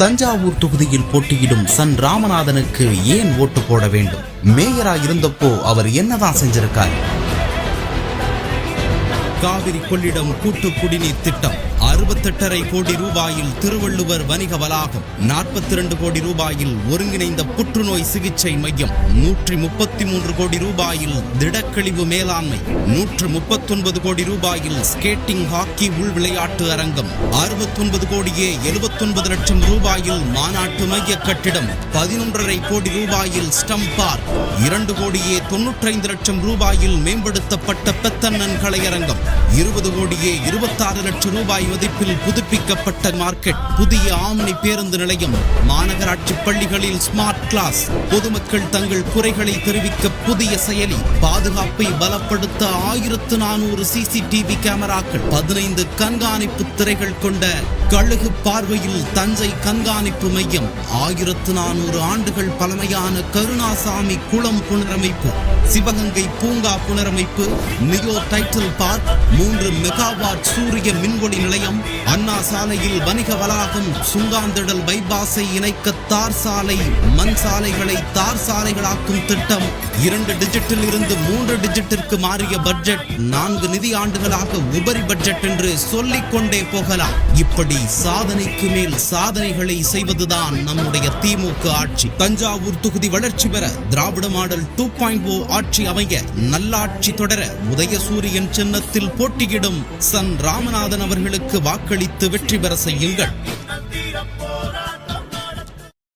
தஞ்சாவூர் தொகுதியில் போட்டியிடும் சன் ராமநாதனுக்கு ஏன் ஓட்டு போட வேண்டும்? மேயரா இருந்தப்போ அவர் என்னதான் செஞ்சிருக்காரு? காவிரி கொள்ளிடம் கூட்டு குடிநீர் திட்டம் 68.5 கோடி ரூபாயில் திருவள்ளுவர் வணிக வளாகம், 42 கோடி ரூபாயில் ஒருங்கிணைந்த புற்றுநோய் சிகிச்சை மையம், 133 கோடி ரூபாயில் திடக்கழிவு மேலாண்மை, 139 கோடி ரூபாயில் ஸ்கேட்டிங் ஹாக்கி உள் விளையாட்டு அரங்கம், 69 கோடியே 79 லட்சம் ரூபாயில் மாநாட்டு மைய கட்டிடம், 11.5 கோடி ரூபாயில் ஸ்டம்ப் பார்க், 2 கோடியே 95 லட்சம் ரூபாயில் மேம்படுத்தப்பட்ட பெத்தண்ணன் கலையரங்கம், 20 கோடியே 26 லட்சம் ரூபாய் மதிப்பில் புதுப்பிக்கப்பட்ட மார்க்கெட், புதிய ஆம்னி பேருந்து நிலையம், மாநகராட்சி பள்ளிகளில் ஸ்மார்ட் கிளாஸ், பொதுமக்கள் தங்கள் குறைகளை தெரிவிக்க புதிய செயலி, பாதுகாப்பை பலப்படுத்த 1400 சிசிடிவி கேமராக்கள், 15 கண்காணிப்பு திரைகள் கொண்ட கழுகு பார்வையில் தஞ்சை கண்காணிப்பு மையம், 1400 ஆண்டுகள் பழமையான கருணாசாமி குளம் புனரமைப்பு, சிவகங்கை பூங்கா புனரமைப்பு, நியோ டைட்டில் பார்க், 3 மெகாவாட் சூரிய மின்வொளி நிலையம், அண்ணா சாலையில் வணிக வளாகம், சுங்காந்திடல் பைபாஸை இணைக்க தார் சாலை, மண் சாலைகளை தார் சாலைகளாக்கும் திட்டம், 2 டிஜிட்டில் இருந்து 3 டிஜிட்டிற்கு மாறிய பட்ஜெட், 4 நிதி ஆண்டுகளாக உபரி பட்ஜெட் என்று சொல்லிக் கொண்டே போகலாம். இப்படி சாதனைக்கு மேல் சாதனைகளை செய்வதுதான் நம்முடைய திமுக ஆட்சி. தஞ்சாவூர் தொகுதி வளர்ச்சி பெற திராவிட மாடல் 2.0 ஆட்சி அமைய, நல்லாட்சி தொடர உதயசூரியன் சின்னத்தில் போட்டியிடும் சன் ராமநாதன் அவர்களுக்கு வாக்களித்து வெற்றி பெற செய்யுங்கள்.